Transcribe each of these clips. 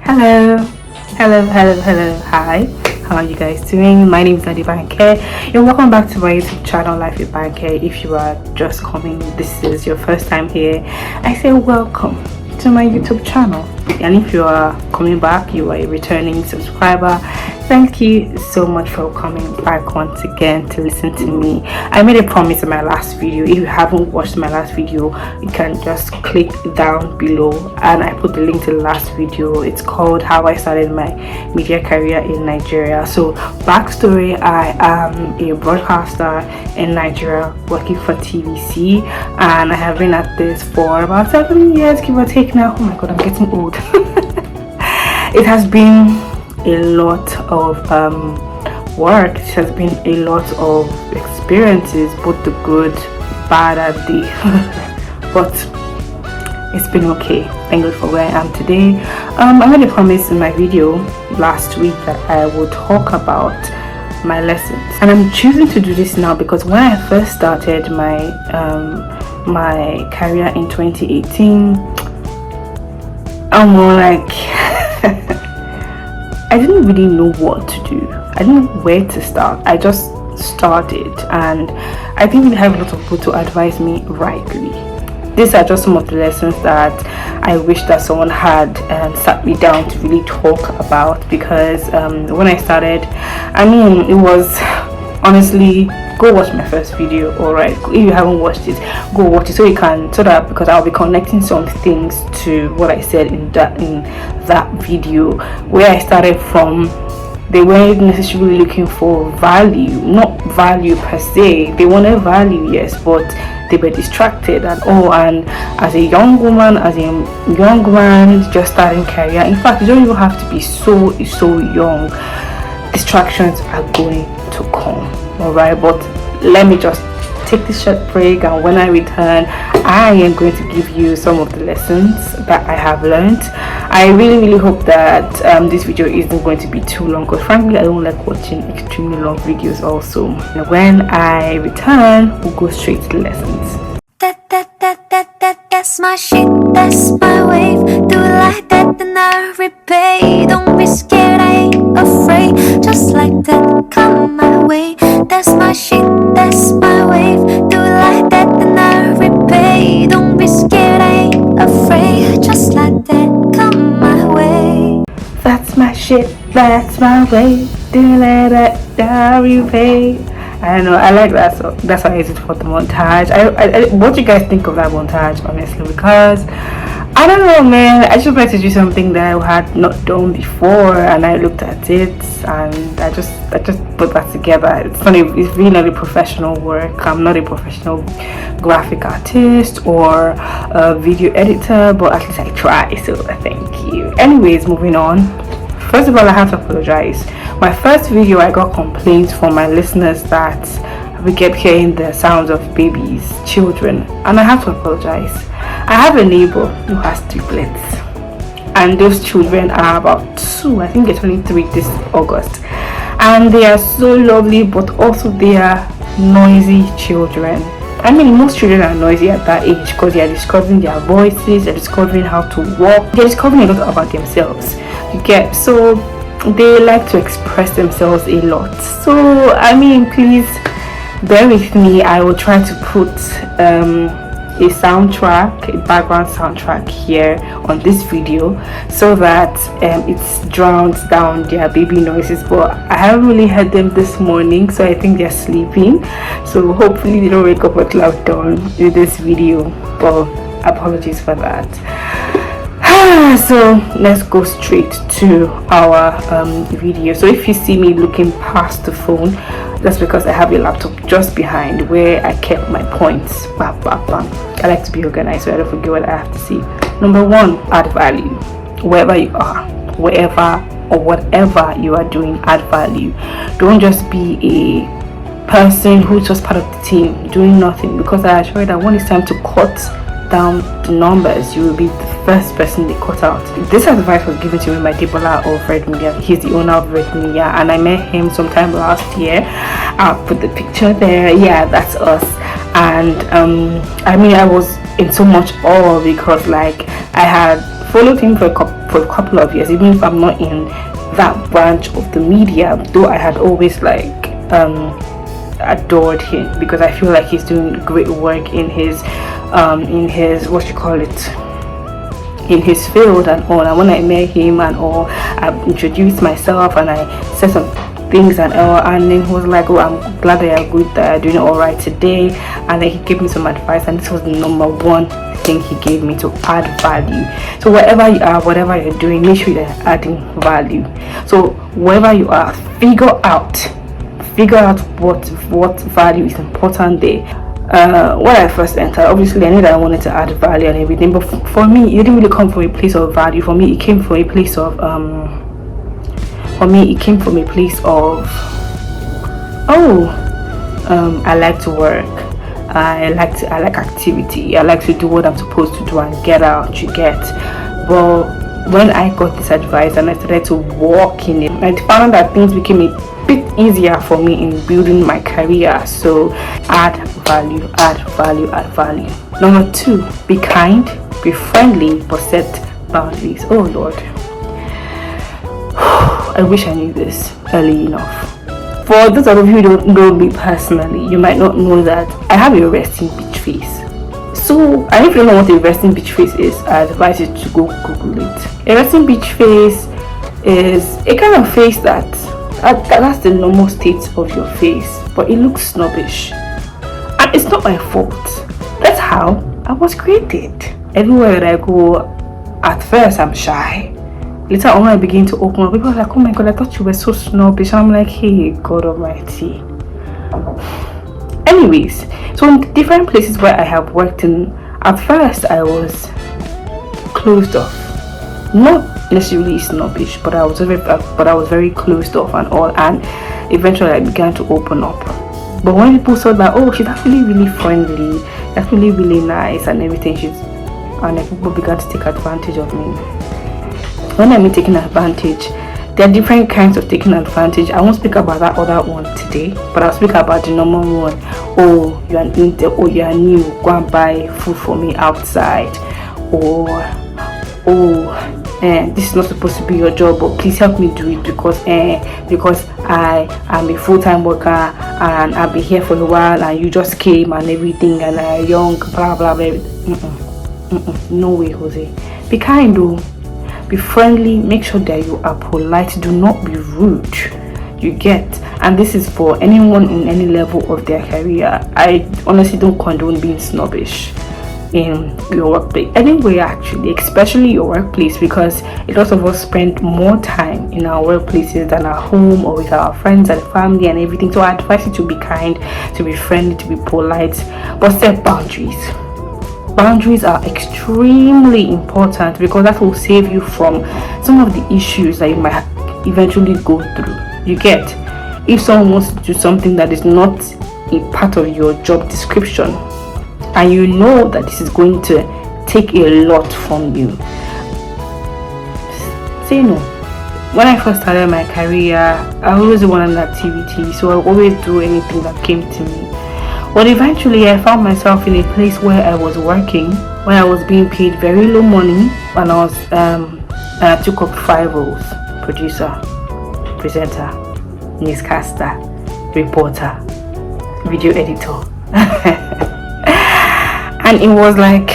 Hello, hello, hi. How are you guys doing? My name is Adi Banke and welcome back to my YouTube channel, Life with Banke. If you are just coming, this is your first time here, I say welcome to my YouTube channel. And if you are coming back, you are a returning subscriber, thank you so much for coming back once again to listen to me. I made a promise in my last video. If you haven't watched my last video, you can just click down below and I put the link to the last video. It's called How I Started My Media Career in Nigeria. So backstory, I am a broadcaster in Nigeria working for TVC, and I have been at this for about 7 years, give or take now. Oh my god, I'm getting old. It has been a lot of work. It has been a lot of experiences, both the good, bad, and the but it's been okay. Thank God for where I am today. I made a promise in my video last week that I would talk about my lessons, and I'm choosing to do this now because when I first started my career in 2018, I'm more like I didn't really know what to do. I didn't know where to start. I just started, and I didn't really have a lot of people to advise me rightly. These are just some of the lessons that I wish that someone had sat me down to really talk about, because when I started, I mean, it was honestly, go watch my first video. All right, if you haven't watched it, go watch it so you can, so that, because I'll be connecting some things to what I said in that video, where I started from. They weren't necessarily looking for value, not value per se. They wanted value, yes, but they were distracted and all. And as a young woman, as a young man just starting career, in fact, you don't even have to be so young. Distractions are going to come. All right, but let me just take this short break, and when I return, I am going to give you some of the lessons that I have learned. I really hope that this video isn't going to be too long, because frankly I don't like watching extremely long videos also. And when I return, we'll go straight to the lessons. That's my shit, that's my wave. Do it like that, then I repay. Don't be scared, I ain't afraid. Just like that, come my way. That's my shit, that's my wave. Do it like that, then I repay. Don't be scared, I ain't afraid. Just like that, come my way. That's my shit, that's my way. Do it like that, I repay. I know, I like that song. That's why I use it for the montage. What do you guys think of that montage, honestly? Because I don't know, man, I just wanted to do something that I had not done before, and I looked at it and I just put that together. It's really not a professional work. I'm not a professional graphic artist or a video editor, but at least I try, so thank you. Anyways, moving on. First of all, I have to apologize. My first video, I got complaints from my listeners that we kept hearing the sounds of babies, children, and I have to apologize. I have a neighbor who has triplets, and those children are about 2. I think they're 23 this August, and they are so lovely, but also they are noisy children. I mean, most children are noisy at that age because they are discovering their voices, they're discovering how to walk, they're discovering a lot about themselves. You get, so they like to express themselves a lot. So I mean, please bear with me. I will try to put a soundtrack, a background soundtrack here on this video, so that it drowns down their baby noises. But I haven't really heard them this morning, so I think they're sleeping, so hopefully they don't wake up at loud dawn with this video, but apologies for that. So let's go straight to our video. So if you see me looking past the phone, that's because I have a laptop just behind where I kept my points. Bam, bam, bam. I like to be organized so I don't forget what I have to see. Number 1, add value. Wherever you are, wherever or whatever you are doing, add value. Don't just be a person who's just part of the team doing nothing, because I assure you that when it's time to cut down the numbers, you will be the first person they cut out. This advice was given to me by Debola of Red Media. He's the owner of Red Media, and I met him sometime last year. I'll put the picture there. Yeah, that's us. And I mean, I was in so much awe because like I had followed him for a couple of years, even if I'm not in that branch of the media, though I had always like adored him, because I feel like he's doing great work in his what you call it, in his field and all. And when I met him and all, I introduced myself and I said some things and all, and then he was like, oh, I'm glad that you're good, that you're doing all right today. And then he gave me some advice, and this was the number one thing he gave me, to add value. So wherever you are, whatever you're doing, make sure you're adding value. So wherever you are, figure out what value is important there. When I first entered, obviously I knew that I wanted to add value and everything, but for me it didn't really come from a place of value. For me it came from a place of I like to work, I like activity, I like to do what I'm supposed to do and get out, you get. But when I got this advice and I started to walk in it, I found that things became a bit easier for me in building my career. So add value. Number 2, be kind, be friendly, but set boundaries. Oh Lord, I wish I knew this early enough. For those of you who don't know me personally, you might not know that I have a resting bitch face. So, and if you don't know what a resting bitch face is, I advise you to go Google it. A resting bitch face is a kind of face that's the normal state of your face, but it looks snobbish. And it's not my fault. That's how I was created. Everywhere that I go, at first I'm shy. Later on, when I begin to open up, people are like, oh my God, I thought you were so snobbish. I'm like, hey, God Almighty. Anyways, so in different places where I have worked in, at first I was closed off. Not necessarily snobbish, but I was very closed off and all, and eventually I began to open up. But when people saw that, oh, she's actually really friendly, actually really nice and everything, and then people began to take advantage of me. When I mean taking advantage, there are different kinds of taking advantage. I won't speak about that other one today, but I'll speak about the normal one. Oh, you're an intern, oh, you're new, go and buy food for me outside. Or, this is not supposed to be your job, but please help me do it because I am a full-time worker and I'll be here for a while and you just came and everything and I'm young, blah blah blah. No way, Jose. Be kind though. Be friendly, make sure that you are polite, do not be rude, you get. And this is for anyone in any level of their career. I honestly don't condone being snobbish in your workplace, anyway, actually, especially your workplace, because a lot of us spend more time in our workplaces than at home or with our friends and family and everything. So I advise you to be kind, to be friendly, to be polite, but set boundaries. Boundaries are extremely important because that will save you from some of the issues that you might eventually go through. You get, if someone wants to do something that is not a part of your job description and you know that this is going to take a lot from you, say no. When I first started my career, I always wanted an activity, so I would always do anything that came to me. But eventually I found myself in a place where I was working, where I was being paid very low money, and I took up 5 roles: producer, presenter, newscaster, reporter, video editor. And it was like,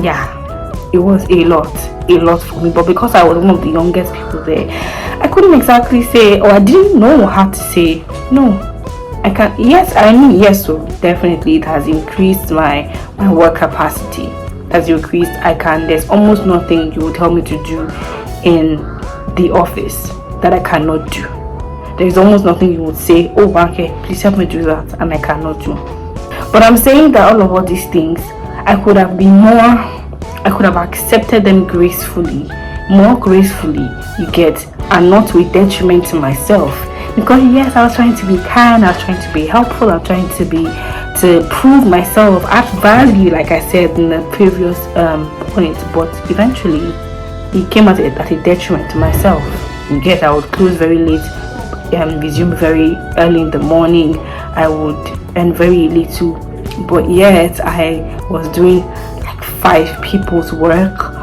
yeah, it was a lot for me. But because I was one of the youngest people there, I couldn't exactly say, or I didn't know how to say no. I can, yes, I mean, yes, so definitely it has increased my work capacity. As you increased, there's almost nothing you would tell me to do in the office that I cannot do. There's almost nothing you would say, oh, okay, please help me do that, and I cannot do. But I'm saying that all these things, I could have accepted them more gracefully, you get, and not with detriment to myself. Because yes, I was trying to be kind, I was trying to be helpful, I was trying to prove myself, add value, like I said in the previous point. But eventually, it came at a detriment to myself. You get, I would close very late, resume very early in the morning. I would earn very little, but yet I was doing like 5 people's work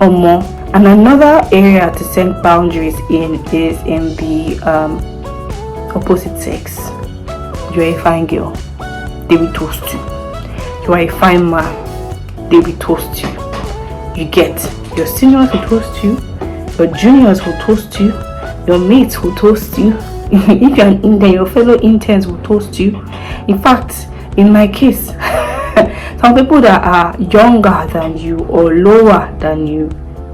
or more. And another area to set boundaries in is in the opposite sex. You're a fine girl, they will toast you. You are a fine man, they will toast you. You get, your seniors will toast you, your juniors will toast you, your mates will toast you. If you're an intern, your fellow interns will toast you. In fact, in my case, some people that are younger than you or lower than you,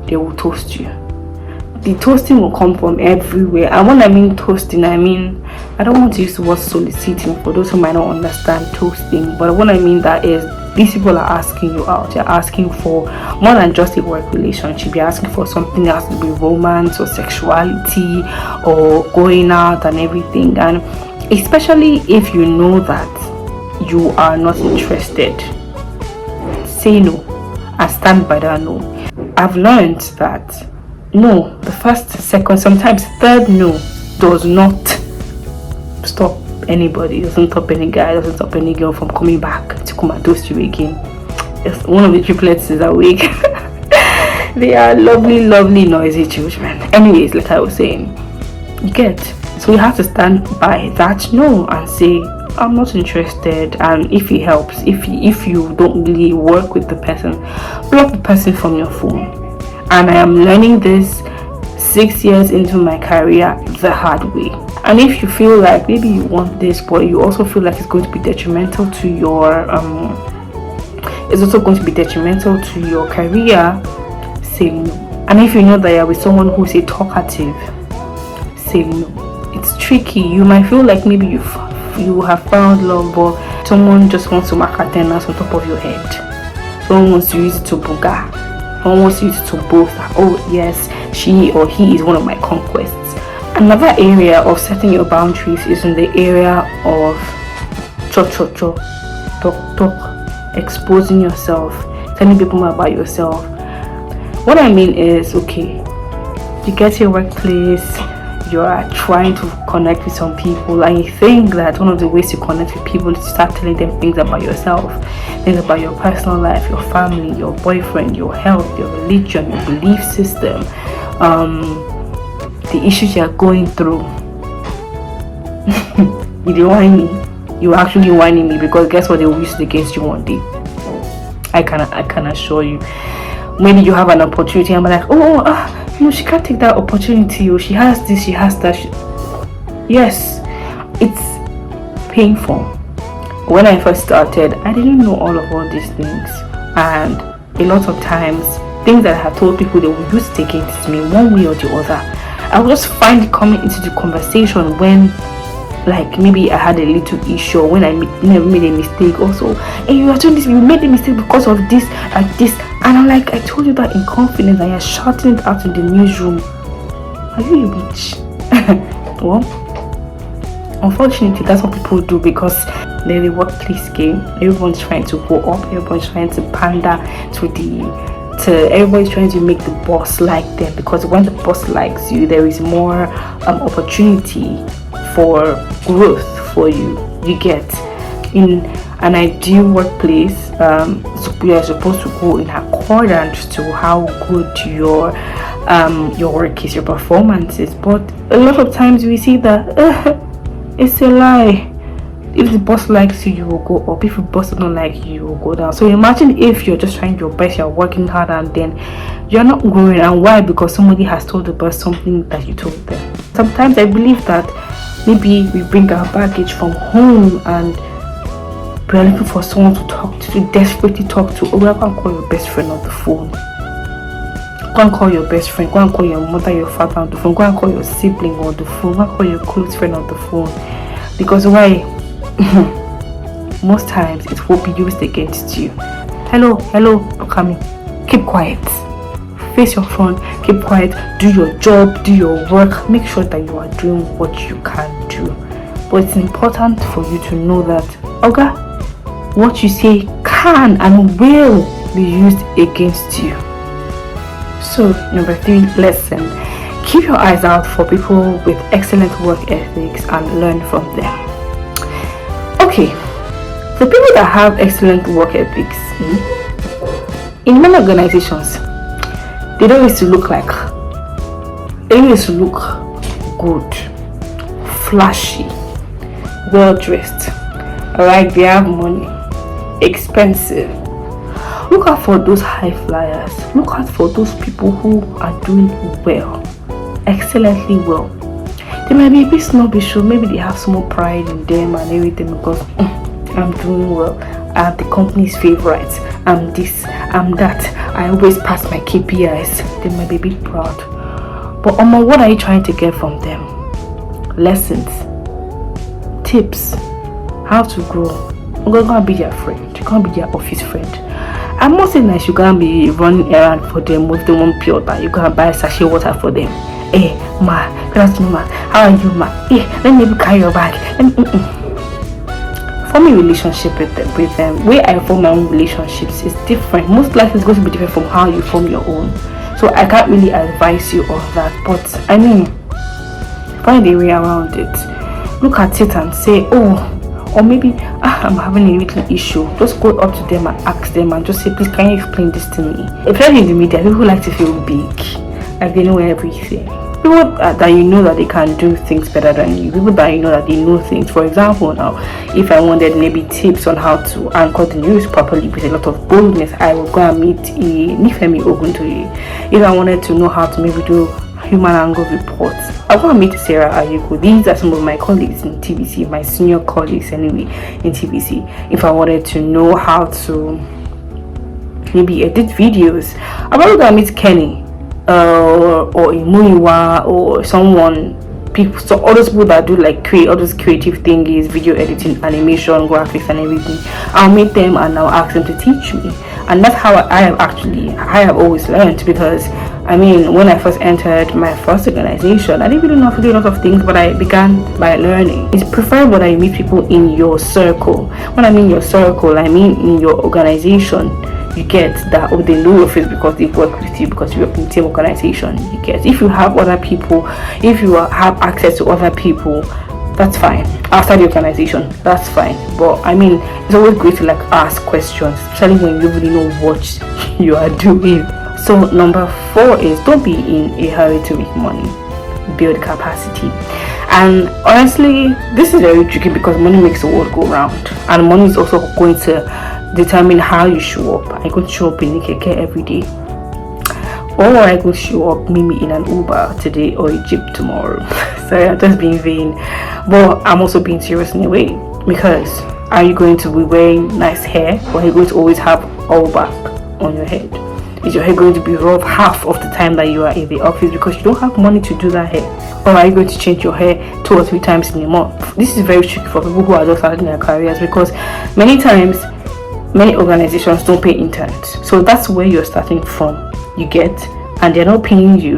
they will toast you. The toasting will come from everywhere. And when I mean toasting, I mean, I don't want to use the word soliciting for those who might not understand toasting, but what I mean that is, these people are asking you out. They're asking for more than just a work relationship. You're asking for something that has to be romance or sexuality or going out and everything. And especially if you know that you are not interested, say no and stand by that no. I've learned that no, the first, second, sometimes third no does not stop anybody, doesn't stop any guy, doesn't stop any girl from coming back to come and toast you again. If one of the triplets is awake, they are lovely, noisy children. Anyways, like I was saying, you get, so you have to stand by that no and say, I'm not interested. And if it helps, if you don't really work with the person, block the person from your phone. And I am learning this 6 years into my career the hard way. And if you feel like maybe you want this, but you also feel like it's going to be detrimental to your career, say no. And if you know that you're with someone who's a talkative, say no. It's tricky. You might feel like maybe you have found love, but someone just wants to mark attendance on top of your head. Someone wants to use it to booga. Someone wants to use it to boast. Oh yes, she or he is one of my conquests. Another area of setting your boundaries is in the area of talk, exposing yourself, telling people more about yourself. What I mean is, okay, you get to your workplace, you are trying to connect with some people, and you think that one of the ways to connect with people is to start telling them things about yourself, things about your personal life, your family, your boyfriend, your health, your religion, your belief system, the issues you are going through. You don't whine me. You are actually whining me, because guess what, they will use it against you one day. I can assure you. Maybe you have an opportunity and I'm like, no, she can't take that opportunity, or she has this, she has that. Yes, it's painful. When I first started, I didn't know all these things, and a lot of times things that I had told people, they would use it against me one way or the other. I would just find it coming into the conversation when, like, maybe I had a little issue, when I made a mistake also. And you are doing this, you made a mistake because of this, like this. And I'm like, I told you that in confidence, and you're shouting it out in the newsroom. Are you a bitch? Well, unfortunately, that's what people do, because they're the workplace game. Everyone's trying to go up, everyone's trying to pander everybody's trying to make the boss like them, because when the boss likes you, there is more opportunity for growth for you. You get, in an ideal workplace, you are supposed to go in accordance to how good your work is, your performance is. But a lot of times we see that it's a lie. If the boss likes you, you will go up. If the boss doesn't like you, you will go down. So imagine if you're just trying your best, you're working hard, and then you're not growing. And why? Because somebody has told the boss something that you told them. Sometimes I believe that maybe we bring our baggage from home, and we're looking for someone to talk to, desperately talk to. Go and call your best friend on the phone. Go and call your best friend. Go and call your mother, your father on the phone. Go and call your sibling on the phone. Go and call your close friend on the phone. Because why? Most times it will be used against you. Hello, I'm coming. Keep quiet. Face your front. Keep quiet. Do your job. Do your work. Make sure that you are doing what you can do. But it's important for you to know that, okay, what you say can and will be used against you. So, number 3 lesson: keep your eyes out for people with excellent work ethics and learn from them. Okay, So people that have excellent work ethics, in many organizations, they don't used to look like, they used to look good, flashy, well dressed. Alright, they have money, expensive. Look out for those high flyers. Look out for those people who are doing well, excellently well. They might be a bit snobbish, so maybe they have some pride in them and everything because I'm doing well. I'm the company's favorite. I'm this, I'm that. I always pass my KPIs. They might be a bit proud. But what are you trying to get from them? Lessons, tips, how to grow. You're gonna be their friend. You're gonna be their office friend. I'm not saying that you can't be running errand for them with the one pure that you can buy sachet water for them. Hey, ma, good afternoon, ma. How are you, ma? Hey, let me carry your bag. Forming relationship with them, where I form my own relationships is different. Most likely it's going to be different from how you form your own. So I can't really advise you on that. But I mean, find a way around it. Look at it and say, oh, or maybe I'm having a little issue. Just go up to them and ask them and just say, please, can you explain this to me? Especially in the media, people like to feel big, like they know everything. People that you know that they can do things better than you. People that you know that they know things. For example, now, if I wanted maybe tips on how to anchor the news properly with a lot of boldness, I would go and meet Nifemi Oguntoye. If I wanted to know how to maybe do human angle reports, I want to meet Sarah Ayuko. These are some of my colleagues in TVC, my senior colleagues anyway in TVC. If I wanted to know how to maybe edit videos, I want to meet Kenny or Imuiwa or someone, people, so all those people that do like create all those creative thingies, video editing, animation, graphics and everything. I'll meet them and I'll ask them to teach me. And that's how I have always learned, because I mean, when I first entered my first organization, I didn't really know how to do a lot of things, but I began by learning. It's preferable that you meet people in your circle. When I mean your circle, I mean in your organization. You get that, oh, they know your face because they work with you, because you work in the same organization. You get, if you have other people, if you have access to other people, that's fine. Outside the organization, that's fine. But I mean, it's always great to like ask questions, especially when you really know what you are doing. So number 4 is, don't be in a hurry to make money. Build capacity. And honestly, this is very tricky because money makes the world go round, and money is also going to determine how you show up. I could show up in a keke every day, or I could show up maybe in an Uber today or a Jeep tomorrow. Sorry, I'm just being vain, but I'm also being serious in a way, because are you going to be wearing nice hair, or are you going to always have all back on your head? Is your hair going to be rough half of the time that you are in the office because you don't have money to do that hair? Or are you going to change your hair 2 or 3 times in a month? This is very tricky for people who are just starting their careers, because many times many organizations don't pay interns. So that's where you're starting from, you get, and they're not paying you.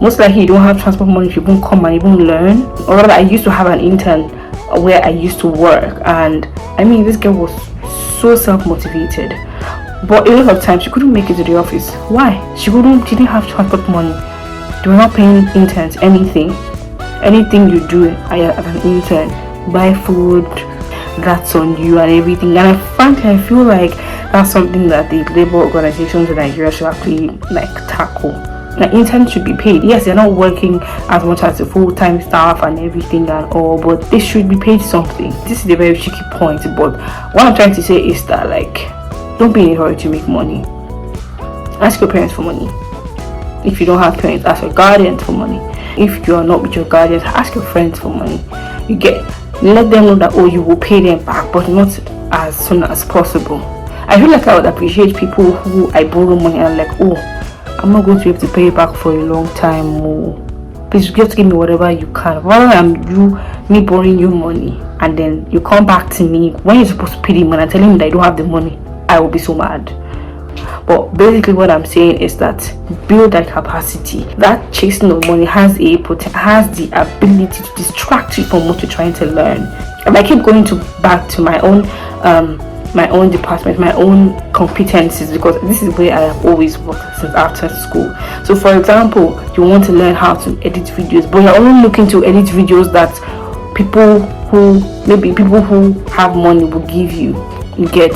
Most likely you don't have transport money, you won't come and you won't learn. Or rather, I used to have an intern where I used to work, and I mean, this girl was so self-motivated, but a lot of times she couldn't make it to the office. Why? She didn't have transport money. They were not paying interns anything you do as an intern, buy food, that's on you and everything. And frankly, I feel like that's something that the labor organizations in Nigeria should actually like tackle. Now, interns should be paid. Yes, they're not working as much as the full-time staff and everything and all, but they should be paid something. This is a very tricky point, but what I'm trying to say is that, like, don't be in a hurry to make money. Ask your parents for money. If you don't have parents, ask your guardians for money. If you are not with your guardians, ask your friends for money. You get, let them know that, oh, you will pay them back, but not as soon as possible. I feel like I would appreciate people who I borrow money and like, oh, I'm not going to be able to pay you back for a long time. Oh, please just give me whatever you can, rather than me borrowing you money and then you come back to me when you're supposed to pay the money and telling me that I don't have the money. I will be so mad. But basically what I'm saying is that build that capacity. That chasing of money has the ability to distract you from what you're trying to learn. And I keep going back to my own department, my own competencies, because this is where I have always worked since after school. So for example, you want to learn how to edit videos, but you're only looking to edit videos that people who have money will give you. You get?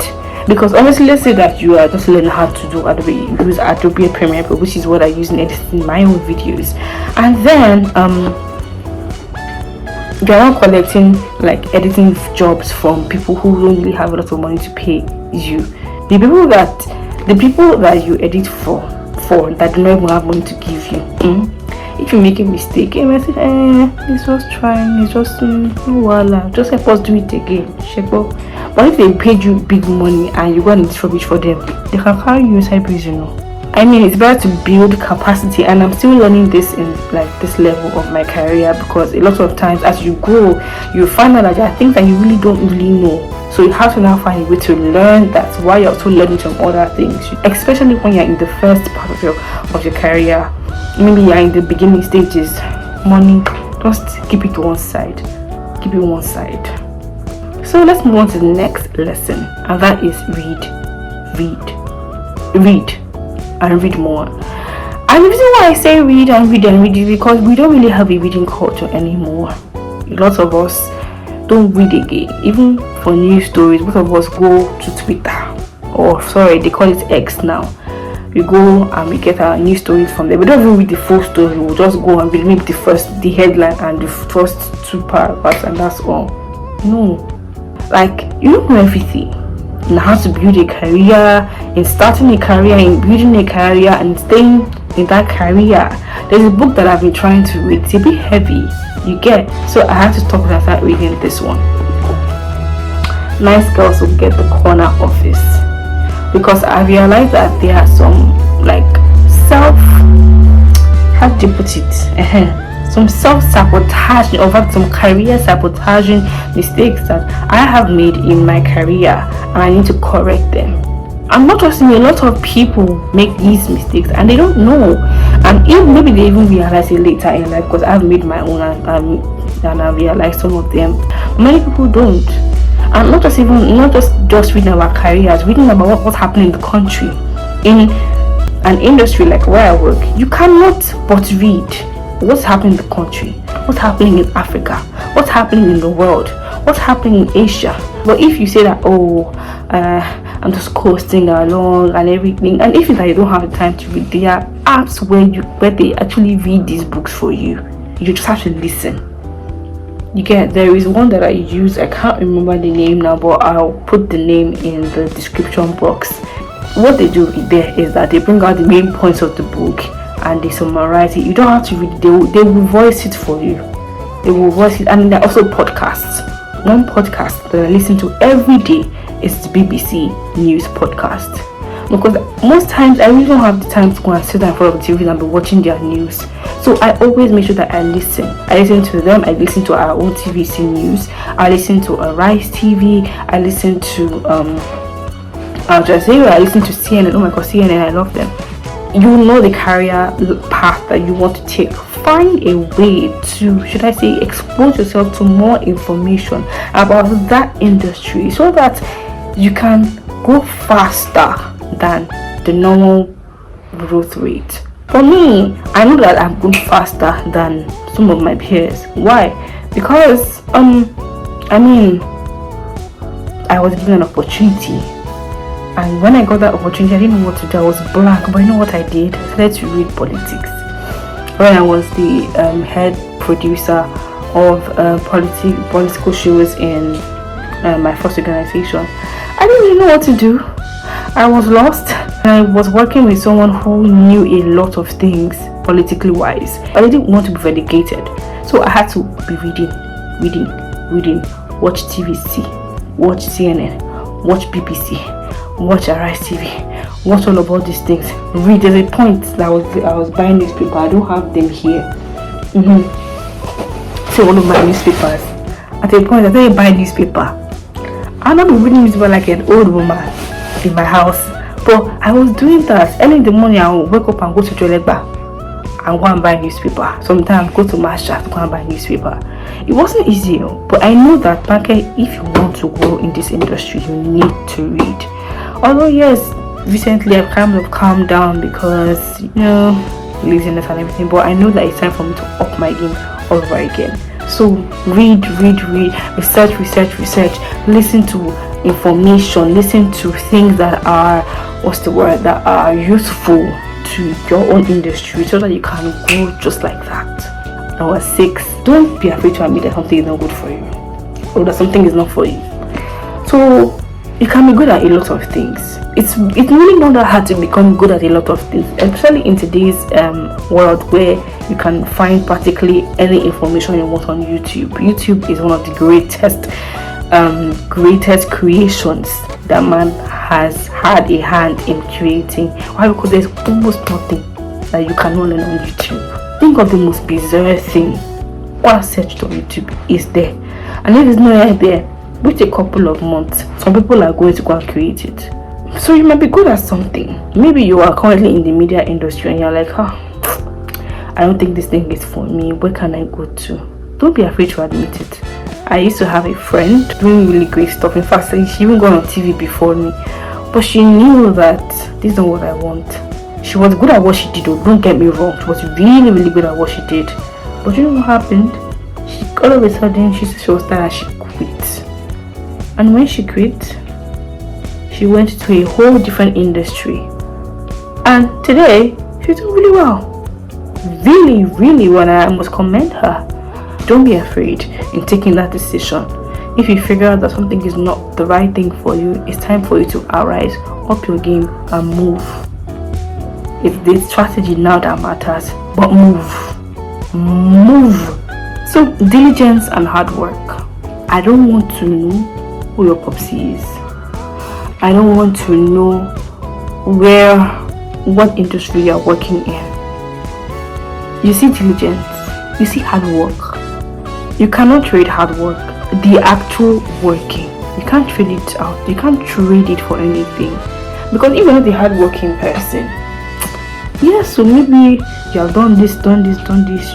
Because honestly, let's say that you are just learning how to do Adobe, use Adobe Premiere Pro, which is what I use in editing my own videos, and then they are not collecting like editing jobs from people who don't really have a lot of money to pay you. The people that you edit for that do not even have money to give you. If you make a mistake, you might say, he's just trying, he's just just help us do it again. But if they paid you big money and you got this rubbish for them, they can carry you inside prison, I mean, it's better to build capacity, and I'm still learning this in like this level of my career, because a lot of times as you grow, you find out that there are things that you really don't really know. So you have to now find a way to learn that while you're also learning some other things, especially when you're in the first part of your career. Maybe you're in the beginning stages. Money, just keep it to one side. Keep it one side. So let's move on to the next lesson, and that is read and read more. And the reason why I say read is because we don't really have a reading culture anymore. Lots of us don't read again. Even for news stories, most of us go to Twitter, or sorry, they call it X now. We go and we get our news stories from there. We don't even read the full story. We'll just go and read maybe the headline and the first 2 paragraphs, and that's all. No, like, you don't know everything in how to build a career, in starting a career, in building a career, and staying in that career. There's a book that I've been trying to read. It's a bit heavy, you get, so I had to stop and start reading this one. Nice Girls Will Get the Corner Office, because I realized that there are some like how do you put it? Some self-sabotaging, or some career sabotaging mistakes that I have made in my career, and I need to correct them. I'm not just seeing a lot of people make these mistakes and they don't know, and maybe they even realize it later in life, because I've made my own and I realized some of them. Many people don't, and not just reading about careers, reading about what's happening in the country, in an industry like where I work. You cannot but read what's happening in the country, what's happening in Africa, what's happening in the world, what's happening in Asia. But if you say that, I'm just coasting along and everything, and if you don't have the time to read, there are apps where they actually read these books for you. You just have to listen. You get, there is one that I use, I can't remember the name now, but I'll put the name in the description box. What they do there is that they bring out the main points of the book and they summarize it. You don't have to read it, they will voice it for you. They will voice it. And there are also podcasts. One podcast that I listen to every day is the BBC News podcast, because most times I really don't have the time to go and sit down in front of the TV and be watching their news. So I always make sure that I listen to them. I listen to our own TVC News, I listen to Arise TV, I listen to Al Jazeera, I listen to CNN. Oh my god, CNN, I love them. You know the career path that you want to take. Find a way to, should I say, expose yourself to more information about that industry, so that you can go faster than the normal growth rate. For me, I know that I'm going faster than some of my peers. Why? Because I was given an opportunity, and when I got that opportunity, I didn't know what to do. I was blank. But you know what I did? I started to read politics. When I was the head producer of political shows in my first organization, I didn't really know what to do. I was lost. I was working with someone who knew a lot of things politically wise, but I didn't want to be vindicated. So I had to be reading, watch TVC, watch CNN, watch BBC, watch Arise TV, watch all about these things, read. There's a point that I was buying newspaper. I don't have them here. So one of my newspapers. At a point, I started buying newspaper. I'm not reading newspaper like an old woman in my house, but I was doing that. Early in the morning, I would wake up and go to Jolegba and go and buy newspaper. Sometimes go to Masha to go and buy newspaper. It wasn't easy, but I know that if you want to grow in this industry, you need to read. Although yes, recently I've kind of calmed down because laziness and everything, but I know that it's time for me to up my game all over again. So read, research, listen to information, listen to things that are that are useful to your own industry, so that you can grow just like that. Number 6, don't be afraid to admit that something is not good for you, or that something is not for you. So you can be good at a lot of things. It's really not that hard to become good at a lot of things, especially in today's world, where you can find practically any information you want on YouTube. YouTube is one of the greatest creations that man has had a hand in creating. Why? Because there's almost nothing that you cannot learn on YouTube. Think of the most bizarre thing. What searched on YouTube is there, and if it's not there, wait a couple of months, some people are going to go and create it. So you might be good at something. Maybe you are currently in the media industry and you're like, I don't think this thing is for me. Where can I go to? Don't be afraid to admit it. I used to have a friend doing really great stuff. In fact, she even got on TV before me, but she knew that this is not what I want. She was good at what she did, don't get me wrong. She was really good at what she did. But you know what happened? She all of a sudden she was tired and she quit. And when she quit, she went to a whole different industry, and today she's doing really well. Really well. I must commend her. Don't be afraid in taking that decision. If you figure out that something is not the right thing for you, it's time for you to arise, up your game, and move. It's the strategy now that matters, but move. So diligence and hard work. I don't want to know who your popsy is. I don't want to know what industry you are working in. You see diligence, you see hard work. You cannot trade hard work, the actual working. You can't trade it out. You can't trade it for anything. Because if you're not the hardworking person, so maybe you have done this,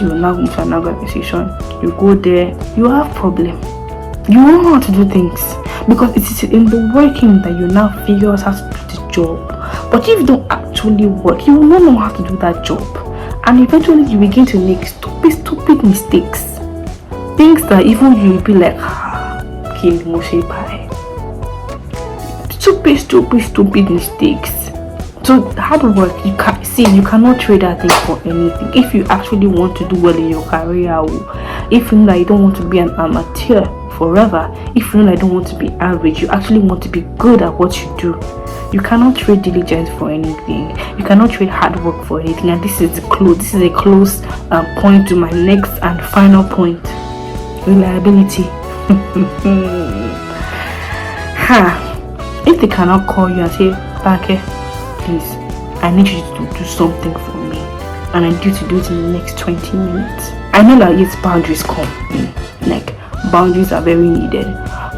you will now move to another organization. You go there, you have problem. You won't know how to do things, because it is in the working that you now figure out how to do the job. But if you don't actually work, you will not know how to do that job, and eventually you begin to make stupid mistakes, things that even you will be like, kill Moshe Pai. Stupid mistakes. So hard work, you cannot trade that thing for anything. If you actually want to do well in your career, if you know that you don't want to be an amateur forever, if you know that you don't want to be average, you actually want to be good at what you do, you cannot trade diligence for anything. You cannot trade hard work for anything. And this is a close point to my next and final point: reliability. If they cannot call you and say, Banke, please, I need you to do something for me, and I need you to do it in the next 20 minutes. I know that yes, boundaries come in. Like, boundaries are very needed.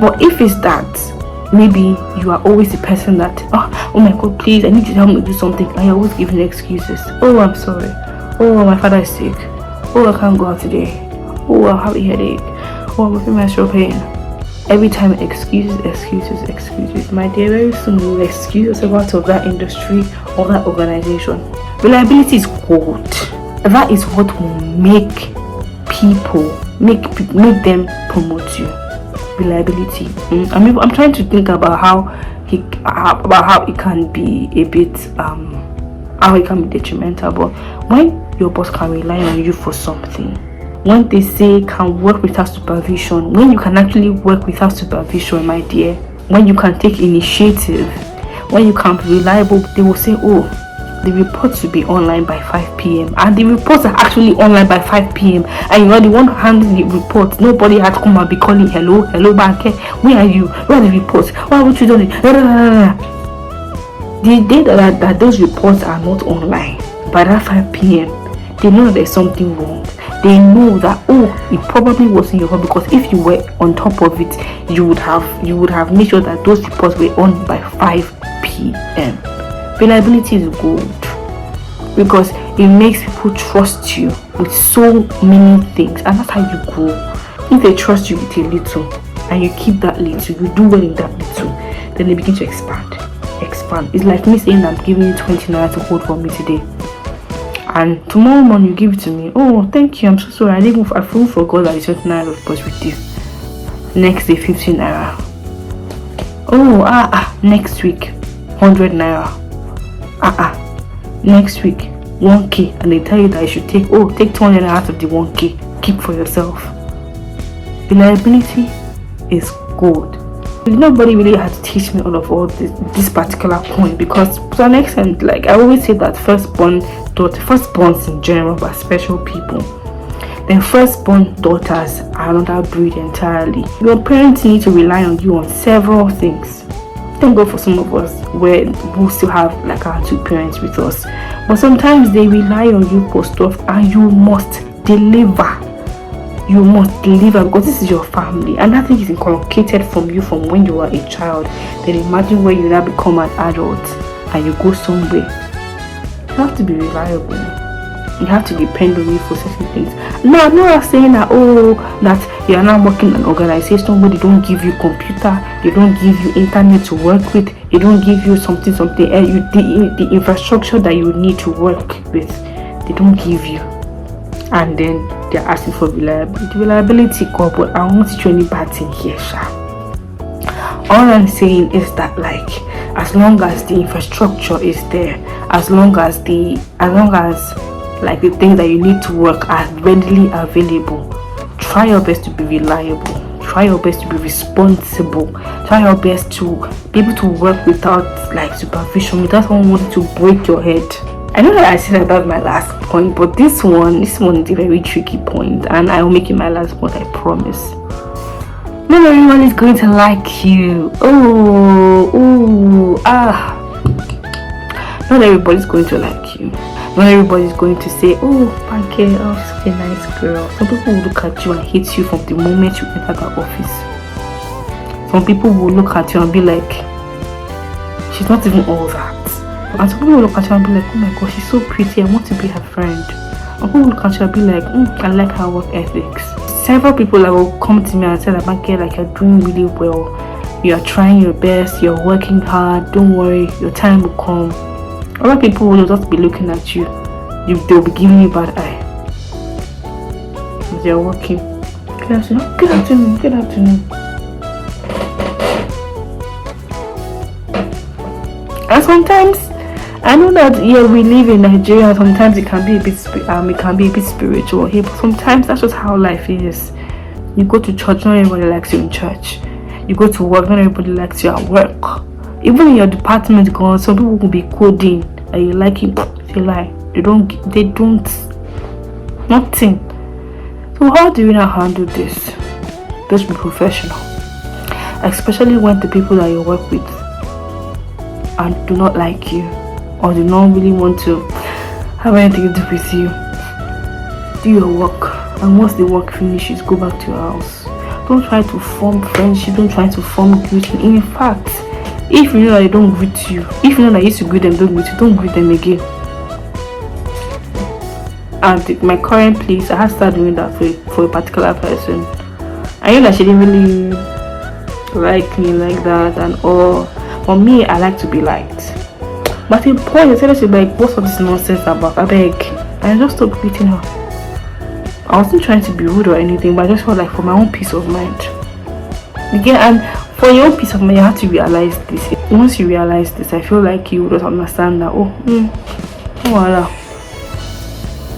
But if it's that, maybe you are always the person that, oh my God, please, I need you to help me do something, and you're always giving excuses. Oh, I'm sorry. Oh, my father is sick. Oh, I can't go out today. Oh, I have a headache. Oh, I'm feeling menstrual pain. Every time excuses. My dear, very soon you will excuse yourself out of that industry or that organization. Reliability is gold. That is what will make them promote you. Reliability. I'm trying to think about how it can be a bit how it can be detrimental. But when your boss can rely on you for something, when they say can work without supervision, when you can actually work without supervision, my dear, when you can take initiative, when you can be reliable, they will say, oh, the reports will be online by 5 p.m. and the reports are actually online by 5 p.m. and you are the one handling the reports. Nobody has come and be calling, hello Banke, where are you? Where are the reports? Why haven't you done it? The day that those reports are not online by that 5 p.m., they know there's something wrong. They know that, oh, it probably wasn't your fault, because if you were on top of it, you would have made sure that those reports were on by 5 p.m. Reliability is gold, because it makes people trust you with so many things, and that's how you grow. If they trust you with a little and you keep that little, you do well in that little, then they begin to expand. It's like me saying I'm giving you 20 naira to hold for me today. and tomorrow morning you give it to me. Oh, thank you, I'm so sorry, I fully forgot that it's 20 naira was with this. Next day 15 naira. Oh, next week 100 naira. Next week 1k, and they tell you that you should take 200 out of the 1k, keep for yourself. Reliability is good. Nobody really had to teach me all this particular point, because to an extent, like I always say that firstborns in general are special people. Then firstborn daughters are another breed entirely. Your parents need to rely on you on several things. Thank God for some of us who still have like our two parents with us, but sometimes they rely on you for stuff, and you must deliver. You must deliver, because this is your family, and that thing is inculcated from you from when you were a child. Then imagine when you now become an adult and you go somewhere. You have to be reliable. You have to depend on me for certain things. No, I'm not saying that that you are not working in an organization where they don't give you computer, they don't give you internet to work with, they don't give you something, the infrastructure that you need to work with, they don't give you. And then they're asking for reliability. God, but I won't teach you any bad thing here, Sha. All I'm saying is that, like, as long as the infrastructure is there, as long as like the things that you need to work are readily available, try your best to be reliable. Try your best to be responsible. Try your best to be able to work without like supervision, without someone wanting to break your head. I know that I said that was my last point, but this one is a very tricky point, and I will make it my last point, I promise. Not everyone is going to like you. Not everybody's going to like you. Not everybody's going to say, Panke, she's a nice girl. Some people will look at you and hate you from the moment you enter the office. Some people will look at you and be like, she's not even all that. And some people will look at you and be like, oh my god, she's so pretty, I want to be her friend. And people will look at you and be like, I like her work ethics. Several people that will come to me and say that, Panke, like, you're doing really well, you are trying your best, you're working hard, don't worry, your time will come. Other people will just be looking at you, they'll be giving you bad eye. They're working. Good afternoon. And sometimes, I know that we live in Nigeria. Sometimes it can be a bit spiritual here, but sometimes that's just how life is. You go to church, not everybody likes you in church. You go to work, not everybody likes you at work. Even in your department, some people will be coding and you like it, they lie. They don't, nothing. So how do you now handle this? Just be professional. Especially when the people that you work with and do not like you, or do not really want to have anything to do with you. Do your work, and once the work finishes, go back to your house. Don't try to form friendship, don't try to form greeting. In fact, if you know that they don't greet you, if you know that you used to greet them, don't greet them again. And my current place, I have started doing that for a particular person. I know that she didn't really like me like that and all. For me, I like to be liked. But at a point, I said to be like, what's all this nonsense about? I beg. And I just stopped greeting her. I wasn't trying to be rude or anything, but I just felt like for my own peace of mind. Again, and for your own peace of mind, you have to realize this. Once you realize this, I feel like you would understand that, voila.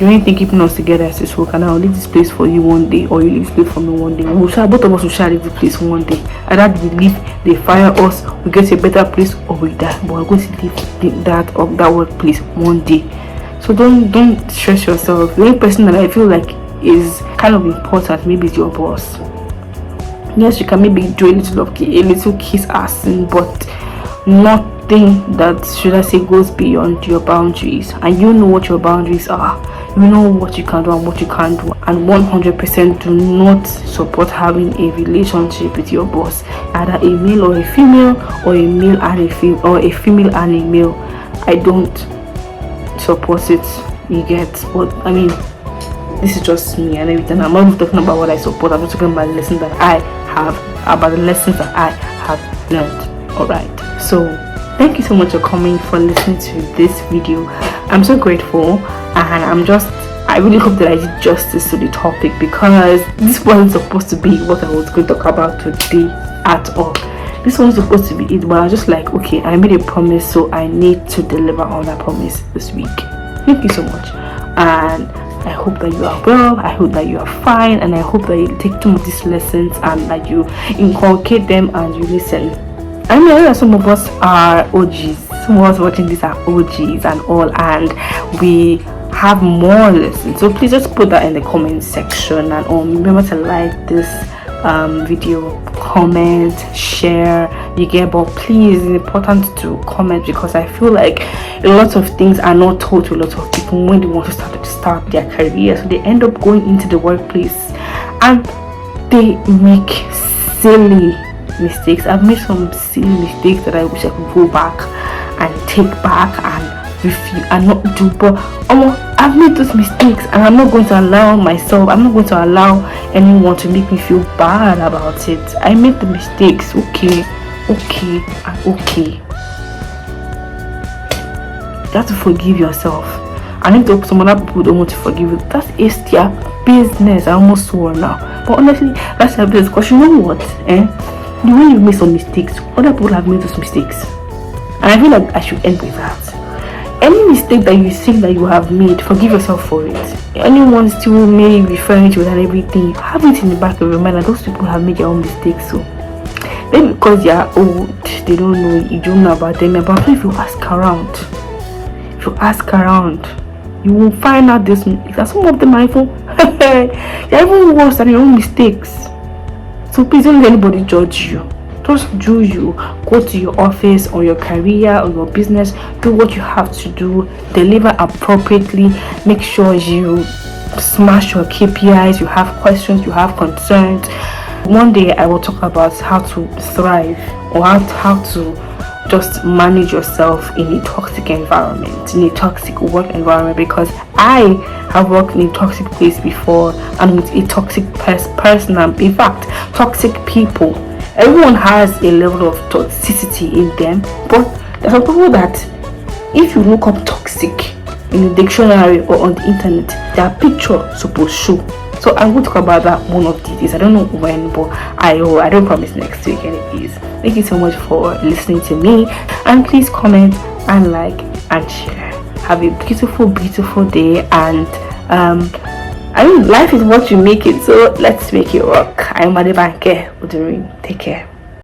You ain't think keeping us together as this work, and I'll leave this place for you one day, or you leave this place for me one day. Both of us will share leave the place one day. Either we leave, they fire us, we get to a better place, or we die. But we're going to leave that workplace one day. So don't stress yourself. The only person that I feel like is kind of important maybe is your boss. Yes, you can maybe do a little kiss ass, but nothing that, should I say, goes beyond your boundaries. And you know what your boundaries are. You know what you can do and what you can't do. And 100% do not support having a relationship with your boss, either a male or a female, or a male and a female, or a female and a male. I don't support it, you get. But I mean, this is just me and everything. I'm not even talking about what I support. I'm just talking about the lessons that I have learned. Alright, so thank you so much for coming, for listening to this video. I'm so grateful, and I really hope that I did justice to the topic, because this wasn't supposed to be what I was going to talk about today at all. This wasn't supposed to be it, but I was just like, okay, I made a promise, so I need to deliver on that promise this week. Thank you so much, and I hope that you are well, I hope that you are fine, and I hope that you take some of these lessons and that you inculcate them and you listen. I know that some of us are OGs, some of us watching this are OGs and all, and we have more lessons. So please just put that in the comment section, and remember to like this video, comment, share, you get. But please, it's important to comment, because I feel like a lot of things are not told to a lot of people when they want to start their career. So they end up going into the workplace and they make silly mistakes. I've made some silly mistakes that I wish I could go back and take back and refuse and not do, but I've made those mistakes, and I'm not going to allow myself, I'm not going to allow anyone to make me feel bad about it. I made the mistakes, okay. You have to forgive yourself. And if some other people don't want to forgive you, that's their business. I almost swore now, but honestly, that's their business. Because you know what, the way you make some mistakes, other people have made those mistakes, and I feel like I should end with that. Any mistake that you think that you have made, forgive yourself for it. Anyone still may referring to it and everything, have it in the back of your mind that those people have made their own mistakes. So maybe because they are old, they don't know, you don't know about them. But if you ask around, you will find out this that some of them are even they're even worse than your own mistakes. So please don't let anybody judge you. Just do you. Go to your office or your career or your business. Do what you have to do. Deliver appropriately. Make sure you smash your KPIs. You have questions. You have concerns. One day I will talk about how to thrive, or how to just manage yourself in a toxic environment, in a toxic work environment, because I have worked in a toxic place before, and with a toxic person, and in fact toxic people. Everyone has a level of toxicity in them, but there's some people that if you look up toxic in the dictionary or on the internet, their picture supposed show. So I'm going to talk about that one of these days. I don't know when, but I don't promise next week anyways. Thank you so much for listening to me, and please comment and like and share. Have a beautiful day, and life is what you make it, so let's make it work. I'm Adebanke Odurin. Take care.